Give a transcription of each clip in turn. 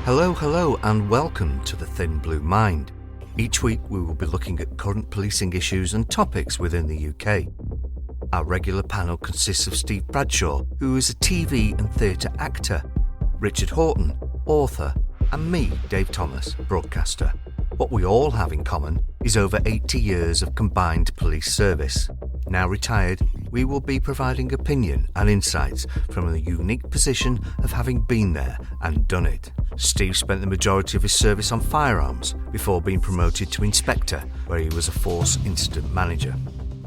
Hello, and welcome to The Thin Blue Mind. Each week we will be looking at current policing issues and topics within the UK. Our regular panel consists of Steve Bradshaw, who is a TV and theatre actor, Richard Horton, author, and me, Dave Thomas, broadcaster. What we all have in common is over 80 years of combined police service. Now retired, we will be providing opinion and insights from the unique position of having been there and done it. Steve spent the majority of his service on firearms before being promoted to inspector, where he was a force incident manager.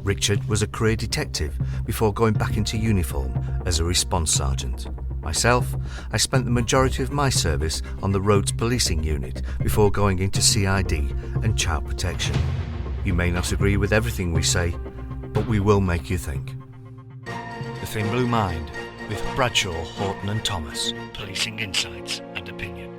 Richard was a career detective before going back into uniform as a response sergeant. Myself, I spent the majority of my service on the roads policing unit before going into CID and child protection. You may not agree with everything we say, but we will make you think. The Thin Blue Mind with Bradshaw, Horton and Thomas. Policing insights and opinion.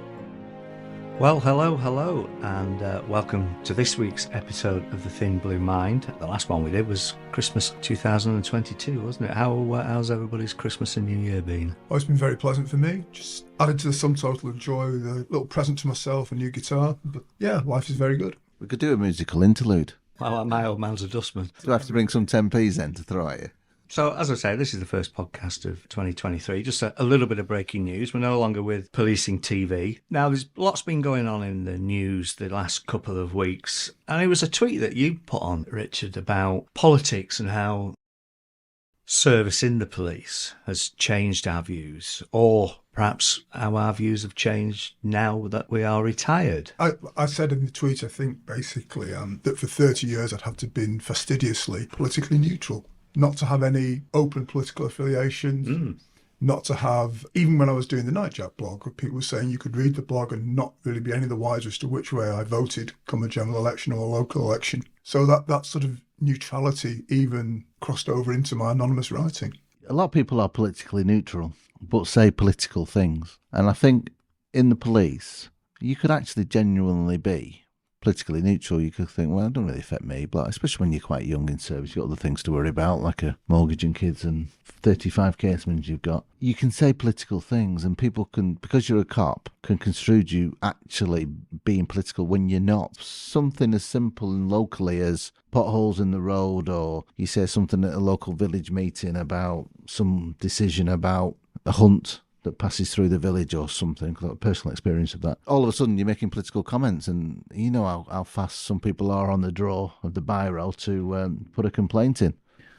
Well, hello, and welcome to this week's episode of The Thin Blue Mind. The last one we did was Christmas 2022, wasn't it? How's everybody's Christmas and New Year been? Oh, it's been very pleasant for me. Just added to the sum total of joy with a little present to myself, a new guitar. But yeah, life is very good. We could do a musical interlude. Well, my old man's a dustman. Do I have to bring some 10p's then to throw at you? So, as I say, this is the first podcast of 2023. Just a little bit of breaking news. We're no longer with Policing TV. Now, there's lots been going on in the news the last couple of weeks. And it was a tweet that you put on, Richard, about politics and how service in the police has changed our views, or perhaps how our views have changed now that we are retired. I said in the tweet, I think, basically, that for 30 years I'd have to have been fastidiously politically neutral. Not to have any open political affiliations, not to have, even when I was doing the Nightjap blog, people were saying you could read the blog and not really be any the wiser as to which way I voted come a general election or a local election. So that sort of neutrality even crossed over into my anonymous writing. A lot of people are politically neutral, but say political things. And I think in the police, you could actually genuinely be politically neutral. You could think, well, it doesn't really affect me, but especially when you're quite young in service, you've got other things to worry about, like a mortgage and kids and 35 casements you've got. You can say political things and people can, because you're a cop, can construe you actually being political when you're not. Something as simple and locally as potholes in the road, or you say something at a local village meeting about some decision about a hunt that passes through the village or something, I've got a personal experience of that. All of a sudden you're making political comments, and you know how fast some people are on the draw of the biro to put a complaint in.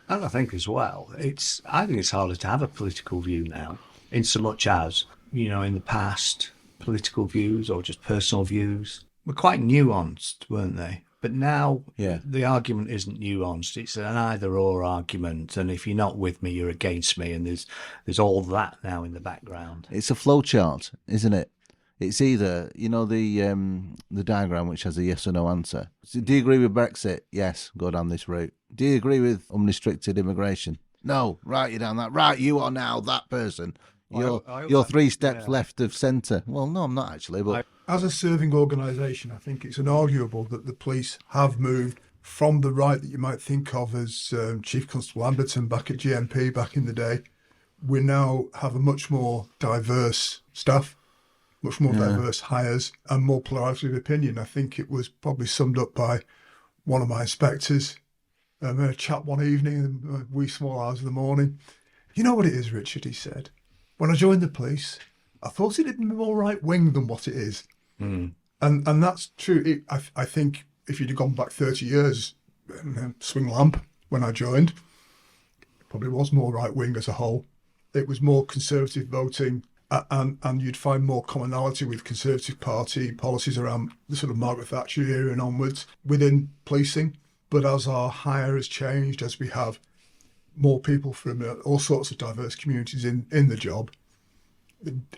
And I think as well, I think it's harder to have a political view now, in so much as, in the past, political views or just personal views were quite nuanced, weren't they? But now the argument isn't nuanced. It's an either-or argument. And if you're not with me, you're against me. And there's all that now in the background. It's a flow chart, isn't it? It's either, the diagram which has a yes or no answer. So, do you agree with Brexit? Yes, go down this route. Do you agree with unrestricted immigration? No, right, you're down that. Right, you are now that person. You're 3 steps left of centre. Well, no, I'm not actually, but... As a serving organisation, I think it's inarguable that the police have moved from the right that you might think of as Chief Constable Amberton back at GMP back in the day. We now have a much more diverse staff, much more diverse hires, and more plurality of opinion. I think it was probably summed up by one of my inspectors. We had a chat one evening in the wee small hours of the morning. You know what it is, Richard, he said. When I joined the police, I thought it'd be more right-wing than what it is. And that's true. I think if you'd have gone back 30 years, swing lamp, when I joined, it probably was more right-wing as a whole. It was more conservative voting, and you'd find more commonality with Conservative Party policies around the sort of Margaret Thatcher era and onwards within policing. But as our hire has changed, as we have more people from all sorts of diverse communities in the job,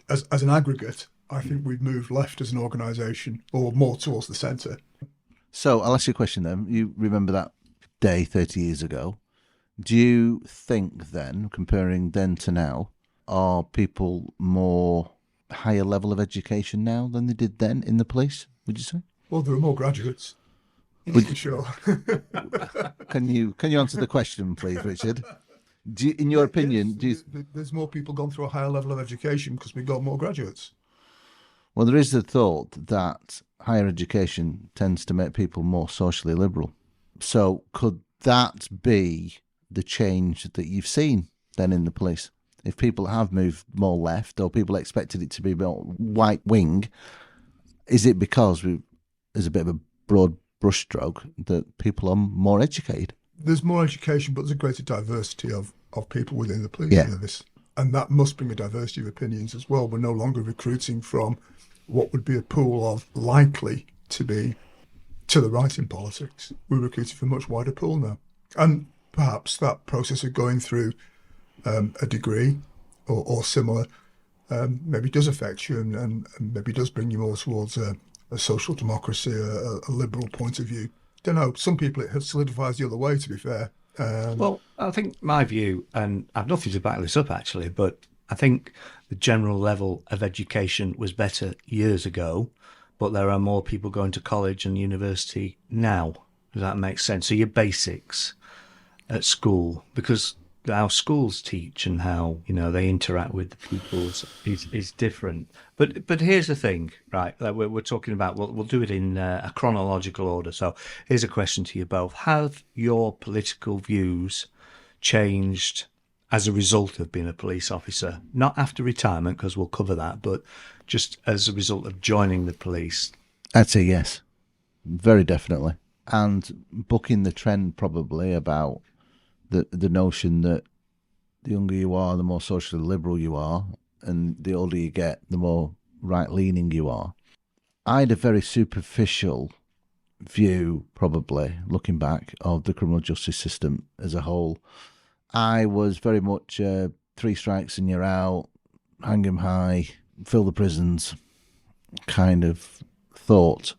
as an aggregate, I think we've moved left as an organisation, or more towards the centre. So I'll ask you a question then. You remember that day 30 years ago. Do you think then, comparing then to now, are people more higher level of education now than they did then in the police, would you say? Well, there are more graduates. Sure. Can you answer the question, please, Richard? In your opinion, there's more people gone through a higher level of education because we've got more graduates. Well, there is the thought that higher education tends to make people more socially liberal. So could that be the change that you've seen then in the police? If people have moved more left, or people expected it to be more white wing, is it because there's a bit of a broad brushstroke that people are more educated? There's more education, but there's a greater diversity of people within the police Yeah. service. And that must bring a diversity of opinions as well. We're no longer recruiting from what would be a pool of likely to be to the right in politics. We're recruiting from a much wider pool now. And perhaps that process of going through a degree or similar maybe does affect you and maybe does bring you more towards a social democracy, a liberal point of view. Don't know. Some people it solidifies the other way, to be fair. Well, I think my view, and I've nothing to back this up actually, but I think the general level of education was better years ago, but there are more people going to college and university now. Does that make sense? So your basics at school, because how schools teach and how they interact with the pupils is different. But here's the thing, right? That we're talking about. We'll do it in a chronological order. So here's a question to you both: have your political views changed as a result of being a police officer? Not after retirement, because we'll cover that, but just as a result of joining the police. I'd say yes, very definitely. And bucking the trend probably about the notion that the younger you are, the more socially liberal you are, and the older you get, the more right-leaning you are. I had a very superficial view, probably, looking back, of the criminal justice system as a whole. I was very much 3 strikes and you're out, hang 'em high, fill the prisons kind of thought.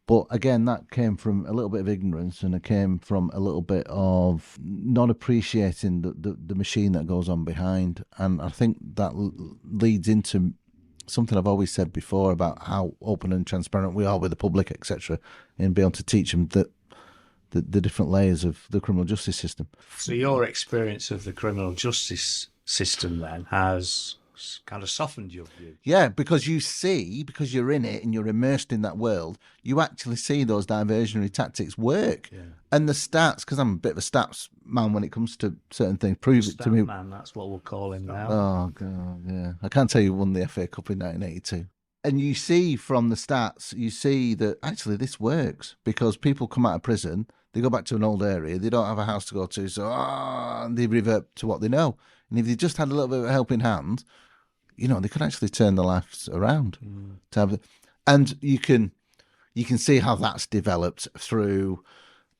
But again, that came from a little bit of ignorance, and it came from a little bit of not appreciating the machine that goes on behind. And I think that leads into something I've always said before about how open and transparent we are with the public, etc., and be able to teach them that the different layers of the criminal justice system. So your experience of the criminal justice system then has kind of softened your view. Yeah, because you're in it and you're immersed in that world, you actually see those diversionary tactics work. Yeah. And the stats, because I'm a bit of a stats man when it comes to certain things, prove it to me. Man, that's what we'll call him now. Oh, God, yeah. I can't tell you who won the FA Cup in 1982. And you see from the stats, you see that actually this works because people come out of prison, they go back to an old area, they don't have a house to go to, so and they revert to what they know. And if they just had a little bit of a helping hand, they could actually turn their lives around. And you can see how that's developed through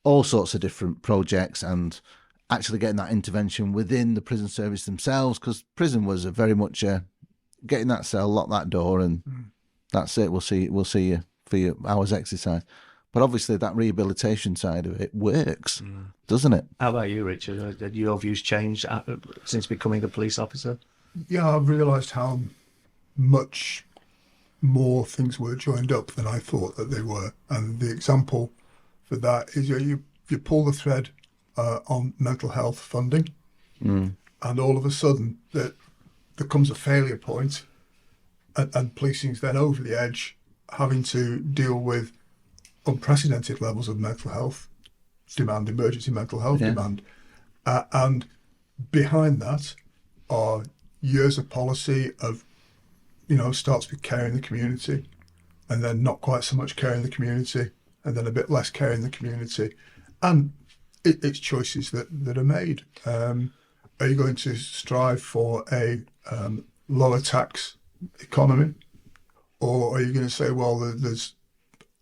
all sorts of different projects and actually getting that intervention within the prison service themselves, because prison was a very much get in that cell, lock that door, and that's it. We'll see you for your hours exercise. But obviously that rehabilitation side of it works, doesn't it? How about you, Richard? Did your views change since becoming a police officer? Yeah, I've realised how much more things were joined up than I thought that they were. And the example for that is you pull the thread on mental health funding, and all of a sudden there comes a failure point, and policing's then over the edge, having to deal with unprecedented levels of mental health demand, emergency mental health demand. And behind that are years of policy of, starts with care in the community, and then not quite so much care in the community, and then a bit less care in the community. And it's choices that are made. Are you going to strive for a lower tax economy? Or are you going to say, well, there's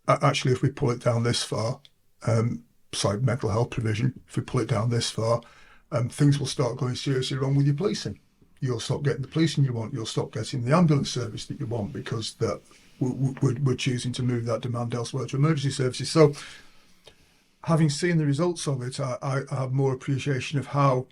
actually, if we pull it down this far, mental health provision, if we pull it down this far, things will start going seriously wrong with your policing. You'll stop getting the policing you want. You'll stop getting the ambulance service that you want because we're choosing to move that demand elsewhere to emergency services. So having seen the results of it, I have more appreciation of how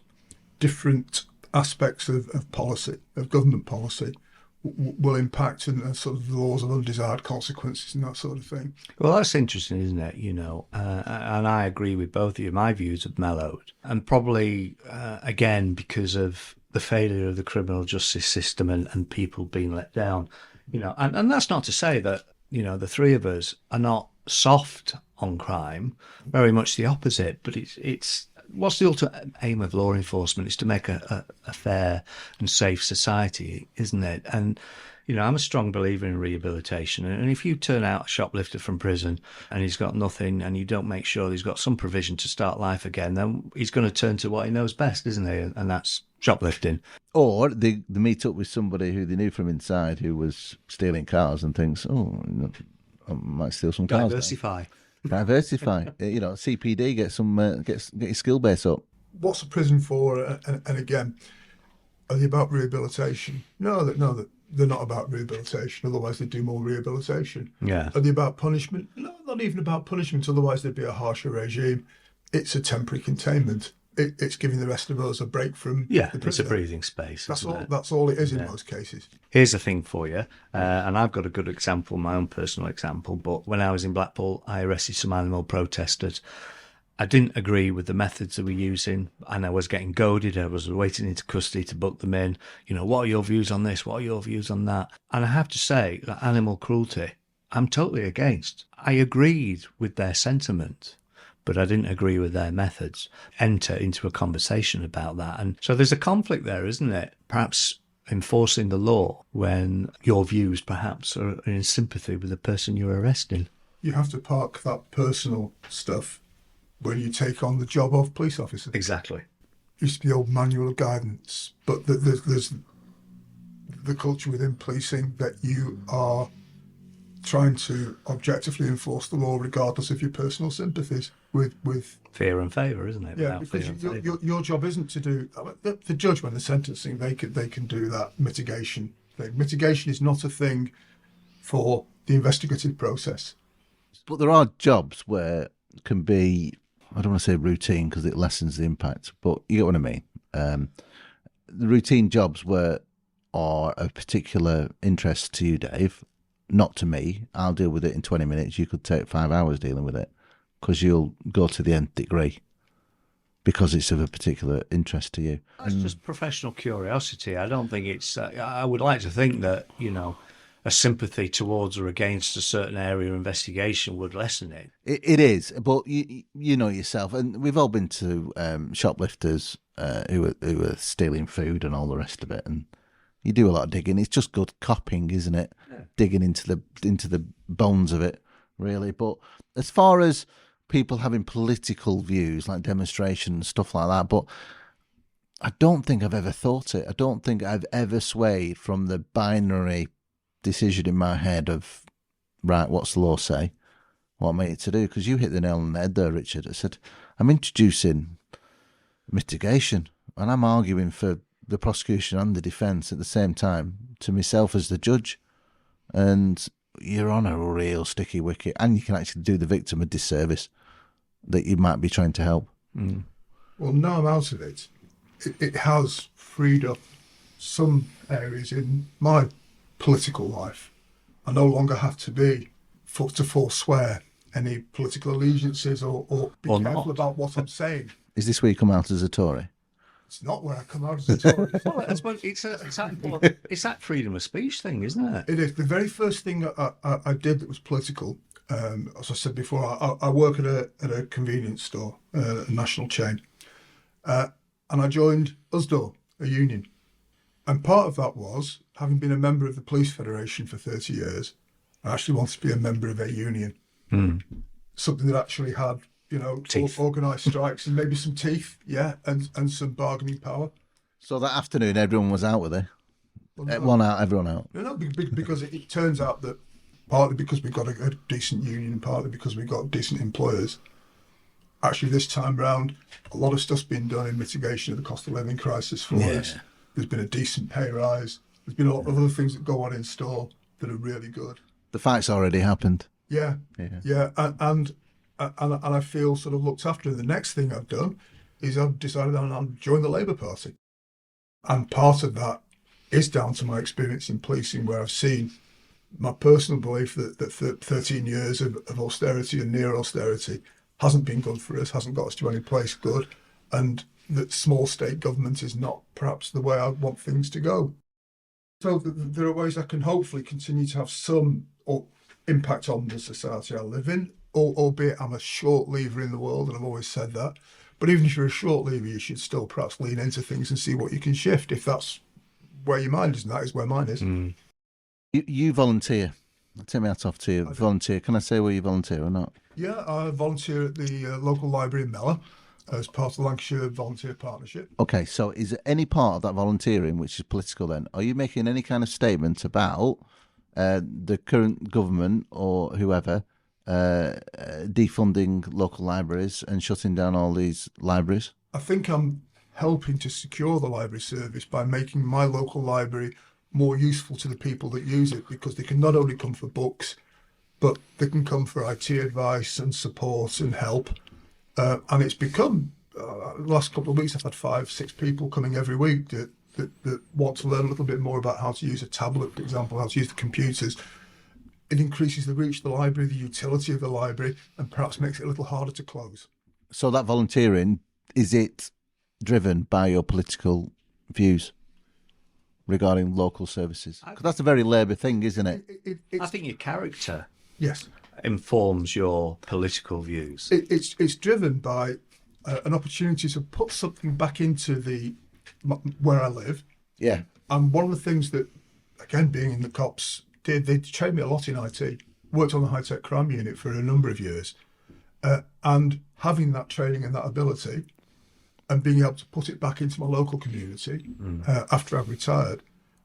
different aspects of policy, of government policy, will impact and sort of the laws of undesired consequences and that sort of thing. Well, that's interesting, isn't it? And I agree with both of you. My views have mellowed, and probably again because of the failure of the criminal justice system and people being let down. And that's not to say that, the three of us are not soft on crime, very much the opposite, but it's what's the ultimate aim of law enforcement is to make a fair and safe society, isn't it? And I'm a strong believer in rehabilitation. And if you turn out a shoplifter from prison and he's got nothing and you don't make sure he's got some provision to start life again, then he's going to turn to what he knows best, isn't he? And that's shoplifting. Or they meet up with somebody who they knew from inside who was stealing cars and thinks, oh, I might steal some cars. Diversify. CPD, get your skill base up. What's a prison for? And again, are they about rehabilitation? No, they're not about rehabilitation. Otherwise, they'd do more rehabilitation. Yeah. Are they about punishment? No, not even about punishment. Otherwise, there'd be a harsher regime. It's a temporary containment. It's giving the rest of us a break from the prison. It's a breathing space. That's all it is in most cases. Here's the thing for you, and I've got a good example, my own personal example, but when I was in Blackpool, I arrested some animal protesters. I didn't agree with the methods they were using, and I was getting goaded. I was waiting into custody to book them in. What are your views on this? What are your views on that? And I have to say that animal cruelty, I'm totally against. I agreed with their sentiment, but I didn't agree with their methods. Enter into a conversation about that. And so there's a conflict there, isn't it? Perhaps enforcing the law when your views perhaps are in sympathy with the person you're arresting. You have to park that personal stuff when you take on the job of police officer. Exactly. Used to be the old manual of guidance, but there's the culture within policing that you are trying to objectively enforce the law regardless of your personal sympathies with fear and favour, isn't it? Yeah, because your job isn't to do the judge when they're sentencing. They can do that mitigation thing. Mitigation is not a thing for the investigative process. But there are jobs where it can be, I don't want to say routine because it lessens the impact, but you get what I mean. The routine jobs where are of particular interest to you, Dave, not to me. I'll deal with it in 20 minutes. You could take 5 hours dealing with it because you'll go to the nth degree because it's of a particular interest to you. That's just professional curiosity. I don't think it's... I would like to think that, a sympathy towards or against a certain area of investigation would lessen it. It is, but you know yourself, and we've all been to shoplifters who are stealing food and all the rest of it, and you do a lot of digging. It's just good copying, isn't it? Yeah. Digging into the bones of it, really. But as far as people having political views, like demonstration and stuff like that, but I don't think I've ever thought it. I don't think I've ever swayed from the binary decision in my head of, right, what's the law say? What am I to do? Because you hit the nail on the head there, Richard. I said, I'm introducing mitigation and I'm arguing for the prosecution and the defence at the same time to myself as the judge. And you're on a real sticky wicket and you can actually do the victim a disservice that you might be trying to help. Mm. Well, now I'm out of it. It has freed up some areas in my political life. I no longer have to forswear any political allegiances or be careful about what I'm saying. Is this where you come out as a Tory? It's not where I come out as a Tory. Well, it's that freedom of speech thing, isn't it? It is. The very first thing I did that was political, as I said before, I work at a convenience store, a national chain, and I joined USDO, a union. And part of that was, having been a member of the Police Federation for 30 years, I actually wanted to be a member of a union. Mm. Something that actually had, organised strikes and maybe some teeth, and some bargaining power. So that afternoon, everyone was out with it? One out, everyone out? No, because it turns out that partly because we've got a decent union and partly because we've got decent employers, actually this time round, a lot of stuff's been done in mitigation of the cost of living crisis for us. There's been a decent pay rise. There's been a lot of other things that go on in store that are really good. The fight's already happened. Yeah. And I feel sort of looked after. The next thing I've done is I've decided I'll join the Labour Party. And part of that is down to my experience in policing, where I've seen my personal belief that 13 years of austerity and near austerity hasn't been good for us, hasn't got us to any place good, and that small state government is not perhaps the way I want things to go. So there are ways I can hopefully continue to have some impact on the society I live in, albeit I'm a short lever in the world, and I've always said that. But even if you're a short lever, you should still perhaps lean into things and see what you can shift, if that's where your mind is, and that is where mine is. You volunteer. Take me hat off to you. Volunteer. Can I say where you volunteer or not? Yeah, I volunteer at the local library in Mellor as part of the Lancashire Volunteer Partnership. Okay, so is there any part of that volunteering which is political then? Are you making any kind of statement about the current government or whoever defunding local libraries and shutting down all these libraries? I think I'm helping to secure the library service by making my local library more useful to the people that use it, because they can not only come for books, but they can come for IT advice and support and help. And it's become, the last couple of weeks, I've had 5-6 people coming every week that want to learn a little bit more about how to use a tablet, for example, how to use the computers. It increases the reach of the library, the utility of the library, and perhaps makes it a little harder to close. So that volunteering, is it driven by your political views regarding local services? Because that's a very Labour thing, isn't it? I think your character Yes. informs your political views. It's driven by an opportunity to put something back into where I live. Yeah. And one of the things that, again, being in the cops, they trained me a lot in IT. Worked on the high-tech crime unit for a number of years. And having that training and that ability and being able to put it back into my local community after I've retired,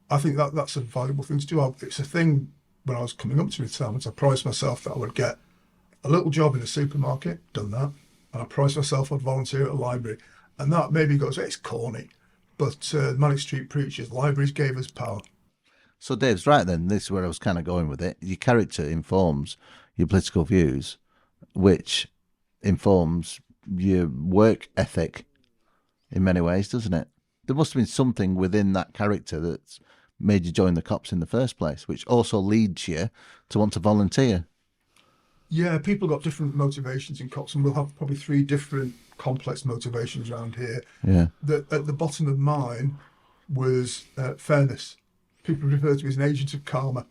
I think that's a valuable thing to do. It's a thing, when I was coming up to retirement, I promised myself that I would get a little job in a supermarket, done that. And I promised myself I'd volunteer at a library. And that maybe goes, it's corny. But Manic Street Preachers, libraries gave us power. So Dave's right then, this is where I was kind of going with it. Your character informs your political views, which informs your work ethic in many ways, doesn't it? There must have been something within that character that's made you join the cops in the first place, which also leads you to want to volunteer. Yeah, people got different motivations in cops, and we'll have probably 3 different complex motivations around here. Yeah. At the bottom of mine was fairness. People refer to me as an agent of karma,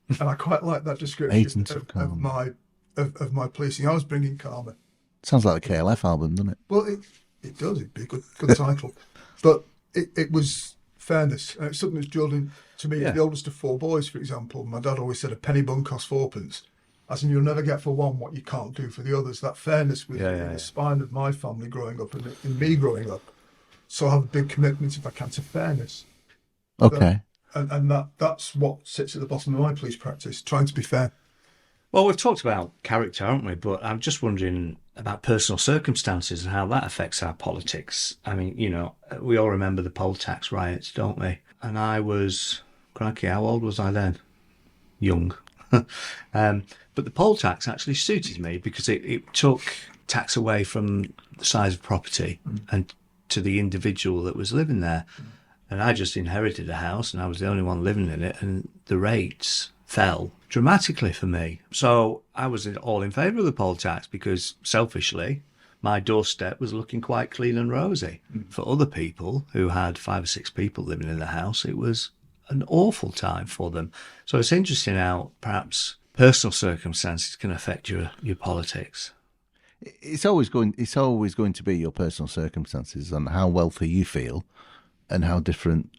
and I quite like that description of my policing. I was bringing karma. Sounds like a KLF album, doesn't it? Well, it does. It'd be a good title, but it was fairness, and it's something that's drilled into me. Yeah. The oldest of 4 boys, for example, my dad always said a penny bun costs 4p. As in, you'll never get for one what you can't do for the others. That fairness was in the spine of my family growing up and in me growing up. So I have a big commitment, if I can, to fairness. Okay. And that's what sits at the bottom of my police practice, trying to be fair. Well, we've talked about character, haven't we? But I'm just wondering about personal circumstances and how that affects our politics. I mean, we all remember the poll tax riots, don't we? And I was, crikey, how old was I then? Young. But the poll tax actually suited me because it took tax away from the size of property and to the individual that was living there. And I just inherited a house and I was the only one living in it, and the rates fell dramatically for me. So I was all in favour of the poll tax because, selfishly, my doorstep was looking quite clean and rosy. For other people who had 5 or 6 people living in the house, it was an awful time for them. So it's interesting how perhaps personal circumstances can affect your politics. It's always going to be your personal circumstances and how wealthy you feel and how different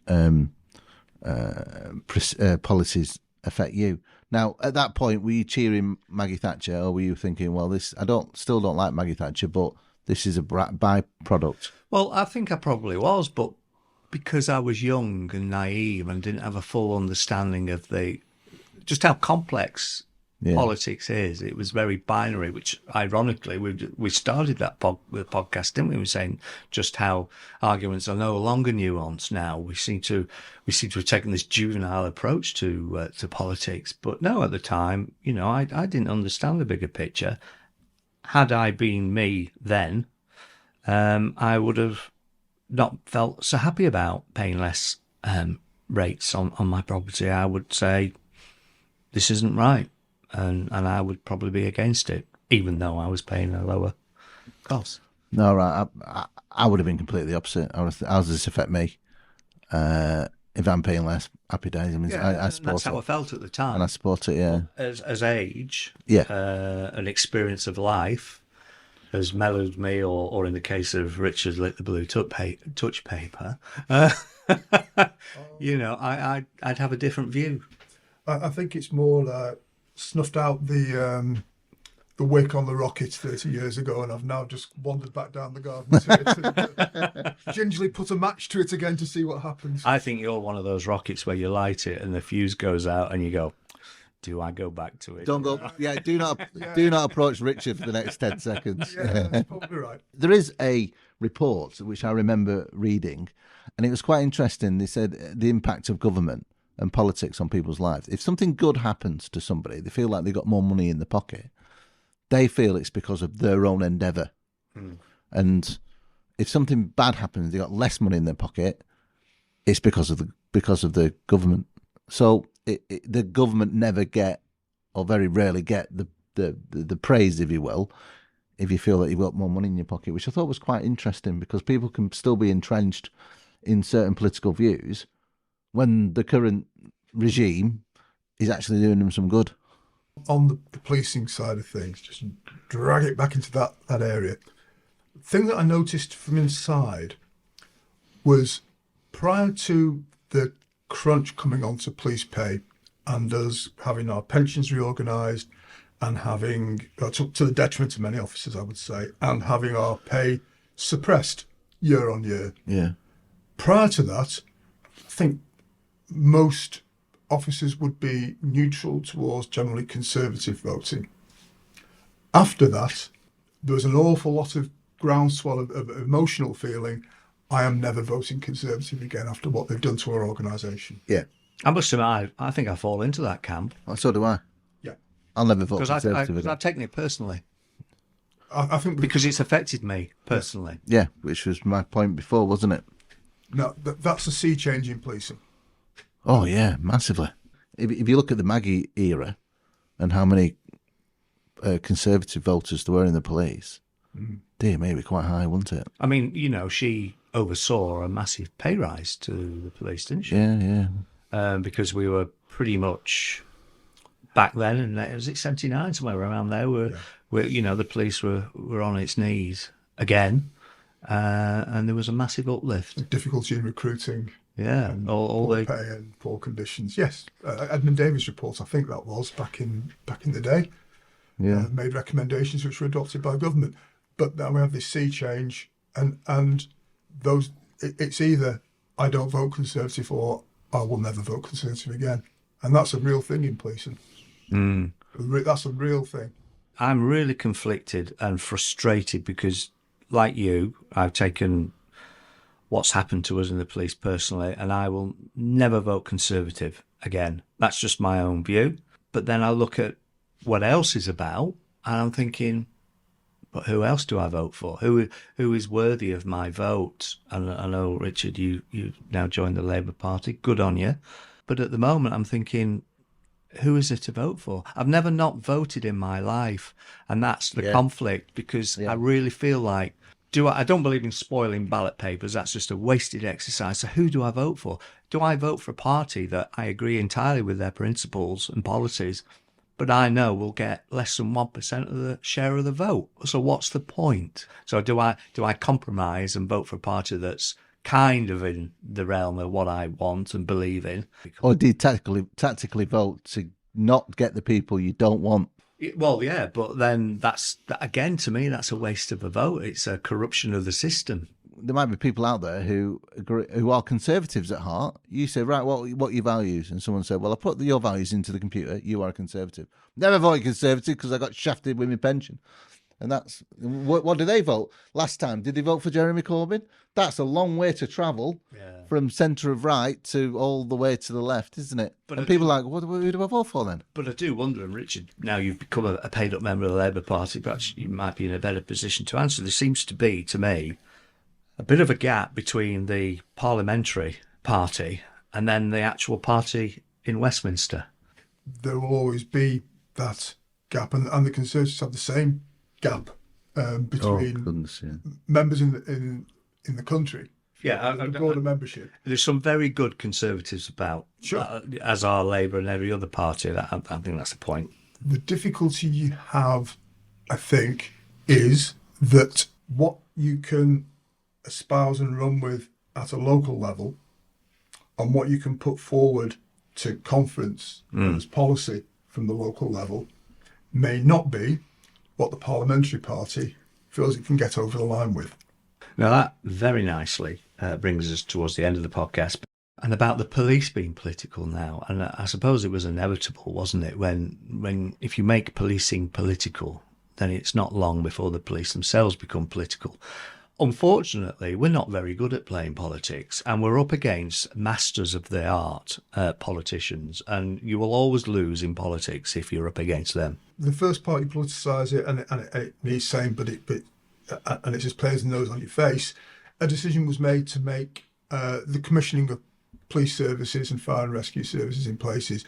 policies affect you. Now, at that point, were you cheering Maggie Thatcher, or were you thinking, well, still don't like Maggie Thatcher, but this is a byproduct? Well, I think I probably was, but because I was young and naive and didn't have a full understanding of just how complex politics is, it was very binary, which ironically we started that podcast, didn't we? We were saying just how arguments are no longer nuanced now. We seem to have taken this juvenile approach to politics, but no, at the time, I didn't understand the bigger picture. Had I been me then, I would have not felt so happy about paying less rates on my property. I would say this isn't right, and I would probably be against it, even though I was paying a lower cost. No, right. I would have been completely opposite. How does this affect me? If I'm paying less, happy days. I mean, I support that's how I it. felt at the time. And I support it, yeah. As age, Yeah. an experience of life has mellowed me, or in the case of Richard, lit the blue touch paper. I'd have a different view. I think it's more like snuffed out the wick on the rocket 30 years ago, and I've now just wandered back down the garden to it and gingerly put a match to it again to see what happens. I think you're one of those rockets where you light it and the fuse goes out and you go, do I go back to it? Don't go. Yeah, do not approach Richard for the next 10 seconds. Yeah, that's probably right. There is a report which I remember reading, and it was quite interesting. They said the impact of government and politics on people's lives. If something good happens to somebody, they feel like they've got more money in the pocket. They feel it's because of their own endeavour. And if something bad happens, they got less money in their pocket, it's because of the government. So the government never get, or very rarely get, the praise, if you will, if you feel that you've got more money in your pocket, which I thought was quite interesting, because people can still be entrenched in certain political views when the current regime is actually doing them some good. On the policing side of things, just drag it back into that area. The thing that I noticed from inside was, prior to the crunch coming onto police pay and us having our pensions reorganised and having, to the detriment of many officers, I would say, and having our pay suppressed year on year. Yeah. Prior to that, I think most officers would be neutral towards generally conservative voting. After that, there was an awful lot of groundswell of emotional feeling. I am never voting Conservative again after what they've done to our organisation. Yeah. I must admit, I think I fall into that camp. Well, so do I. Yeah. I'll never vote Because Conservative again. I've taken it personally. I think because it's affected me personally. Yeah, which was my point before, wasn't it? No, that's a sea change in policing. Oh, yeah, massively. If you look at the Maggie era and how many Conservative voters there were in the police, dear me, it'd be quite high, wouldn't it? I mean, she oversaw a massive pay rise to the police, didn't she? Yeah, yeah. Because we were pretty much, back then, and was it 79, somewhere around there, the police were on its knees again, and there was a massive uplift. Difficulty in recruiting. Yeah, all poor the pay and poor conditions. Yes, Edmund Davies' report, I think that was back in the day. Yeah, made recommendations which were adopted by government. But now we have this sea change, and those it's either I don't vote Conservative or I will never vote Conservative again, and that's a real thing in policing. That's a real thing. I'm really conflicted and frustrated because, like you, I've taken what's happened to us in the police personally, and I will never vote Conservative again. That's just my own view. But then I look at what else is about, and I'm thinking, but who else do I vote for? Who is worthy of my vote? And I know, Richard, you now joined the Labour Party. Good on you. But at the moment, I'm thinking, who is it to vote for? I've never not voted in my life, and that's the conflict, because I really feel like, I don't believe in spoiling ballot papers. That's just a wasted exercise. So who do I vote for? Do I vote for a party that I agree entirely with their principles and policies, but I know will get less than 1% of the share of the vote? So what's the point? So do I compromise and vote for a party that's kind of in the realm of what I want and believe in? Or do you tactically vote to not get the people you don't want? Well, yeah, but then again, to me, that's a waste of a vote. It's a corruption of the system. There might be people out there who are Conservatives at heart. You say, right, what are your values? And someone said, well, I put your values into the computer. You are a Conservative. Never voted Conservative because I got shafted with my pension. And that's, what do they vote? Last time, did they vote for Jeremy Corbyn? That's a long way to travel from centre of right to all the way to the left, isn't it? But people are like, who do I vote for then? But I do wonder, and Richard, now you've become a paid-up member of the Labour Party, perhaps you might be in a better position to answer. There seems to be, to me, a bit of a gap between the parliamentary party and then the actual party in Westminster. There will always be that gap, and the Conservatives have the same gap between members in the country. Yeah, the broader membership. There's some very good Conservatives about, Sure. as are Labour and every other party. I think that's the point. The difficulty you have, I think, is that what you can espouse and run with at a local level and what you can put forward to conference as policy from the local level may not be what the parliamentary party feels it can get over the line with. Now, that very nicely brings us towards the end of the podcast. And about the police being political now, and I suppose it was inevitable, wasn't it? When if you make policing political, then it's not long before the police themselves become political. Unfortunately, we're not very good at playing politics, and we're up against masters of the art, politicians, and you will always lose in politics if you're up against them. The first part, you politicise it, and it needs saying, and it just plays the nose on your face. A decision was made to make the commissioning of police services and fire and rescue services in places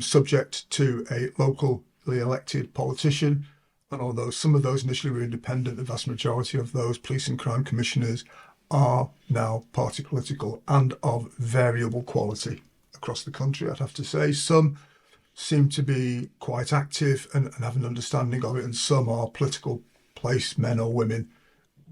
subject to a locally elected politician. And although some of those initially were independent, the vast majority of those police and crime commissioners are now party political and of variable quality across the country, I'd have to say. Some seem to be quite active and have an understanding of it, and some are political place men or women.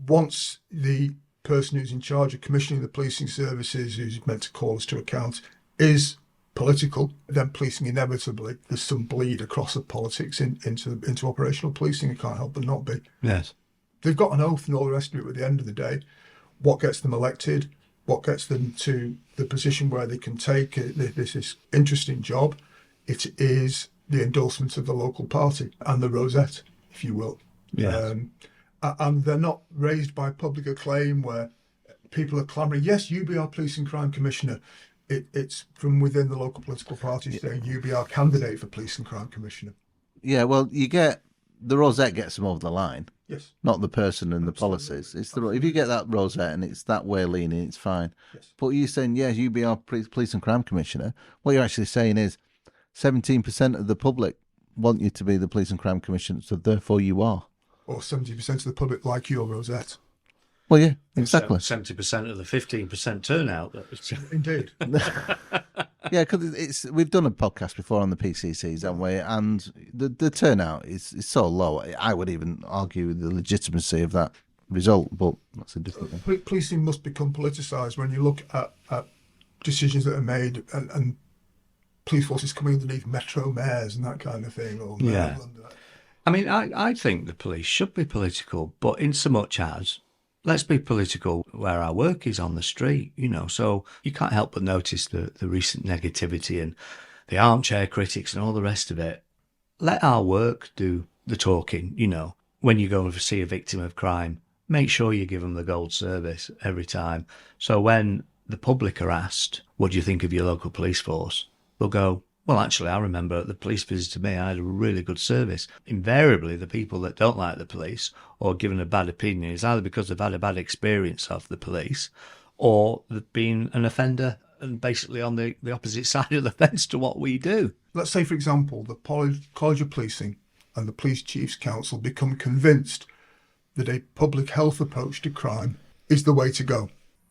Once the person who's in charge of commissioning the policing services, who's meant to call us to account, is political, then policing inevitably, there's some bleed across the politics into operational policing. It can't help but not be. Yes. They've got an oath and all the rest of it, but at the end of the day, what gets them elected, what gets them to the position where they can take this interesting job, it is the endorsement of the local party and the rosette, if you will. Yes. And they're not raised by public acclaim where people are clamouring, yes, you be our police and crime commissioner. It's from within the local political parties saying, you be our candidate for police and crime commissioner. Yeah, well, you get the rosette gets them over the line. Yes. Not the person and the policies. It's if you get that rosette and it's that way leaning, it's fine. Yes. But you're saying, yeah, you be our police and crime commissioner. What you're actually saying is 17% of the public want you to be the police and crime commissioner, so therefore you are. Or 70% of the public like your rosette. Well, yeah, exactly. 70% of the 15% turnout. Indeed. Yeah, because we've done a podcast before on the PCCs, haven't we? And the turnout is so low. I would even argue the legitimacy of that result, but that's a different thing. Policing must become politicised when you look at decisions that are made and police forces coming underneath metro mayors and that kind of thing. Or Yeah. I mean, I think the police should be political, but in so much as, let's be political where our work is on the street, so you can't help but notice the recent negativity and the armchair critics and all the rest of it. Let our work do the talking, when you go and see a victim of crime, make sure you give them the gold service every time. So when the public are asked, what do you think of your local police force? They'll go, well, actually, I remember the police visited me, I had a really good service. Invariably, the people that don't like the police or given a bad opinion is either because they've had a bad experience of the police or they've been an offender and basically on the opposite side of the fence to what we do. Let's say, for example, the College of Policing and the Police Chiefs Council become convinced that a public health approach to crime is the way to go.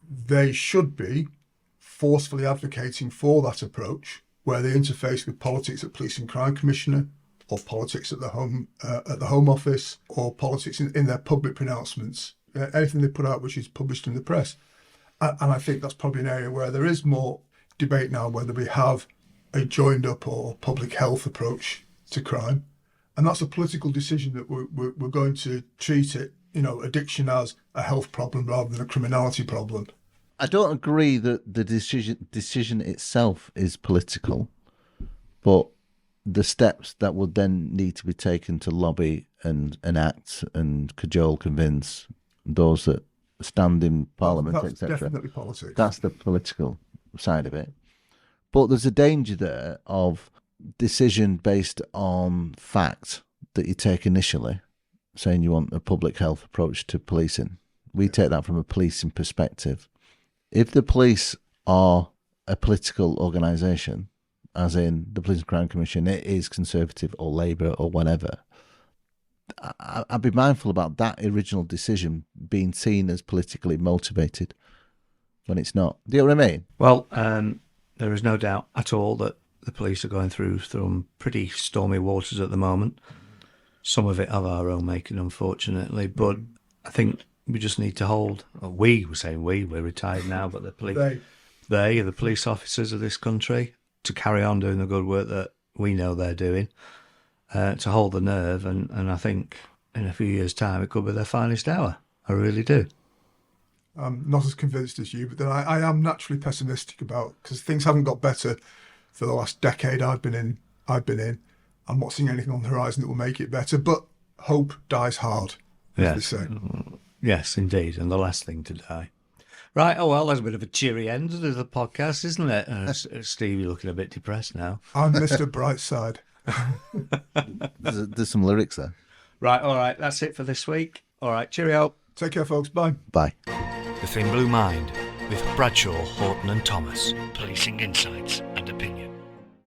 They should be forcefully advocating for that approach, where they interface with politics at Police and Crime Commissioner, or politics at the Home Office, or politics in their public pronouncements, anything they put out which is published in the press. And I think that's probably an area where there is more debate now, whether we have a joined up or public health approach to crime. And that's a political decision that we're going to treat it, addiction as a health problem rather than a criminality problem. I don't agree that the decision itself is political, but the steps that would then need to be taken to lobby and enact and cajole, convince those that stand in Parliament, That's etc. definitely politics. That's the political side of it. But there's a danger there of decision based on fact that you take initially, saying you want a public health approach to policing. We take that from a policing perspective. If the police are a political organisation, as in the Police and Crime Commission, it is Conservative or Labour or whatever, I'd be mindful about that original decision being seen as politically motivated. when it's not. Do you know what I mean? Well, there is no doubt at all that the police are going through some pretty stormy waters at the moment. Some of it of our own making, unfortunately, but I think we just need to hold. Well, we're retired now, but the police, they are the police officers of this country, to carry on doing the good work that we know they're doing, to hold the nerve, and I think in a few years' time it could be their finest hour. I really do. I'm not as convinced as you, but then I am naturally pessimistic because things haven't got better for the last decade I've been in. I'm not seeing anything on the horizon that will make it better, but hope dies hard, as they say. Yes, indeed, and the last thing to die. Right, oh well, that's a bit of a cheery end to the podcast, isn't it? Steve, you're looking a bit depressed now. I'm Mr. Brightside. There's some lyrics there. Right, all right, that's it for this week. All right, cheerio. Take care, folks. Bye. Bye. The Thin Blue Mind with Bradshaw, Horton and Thomas. Policing insights and opinion.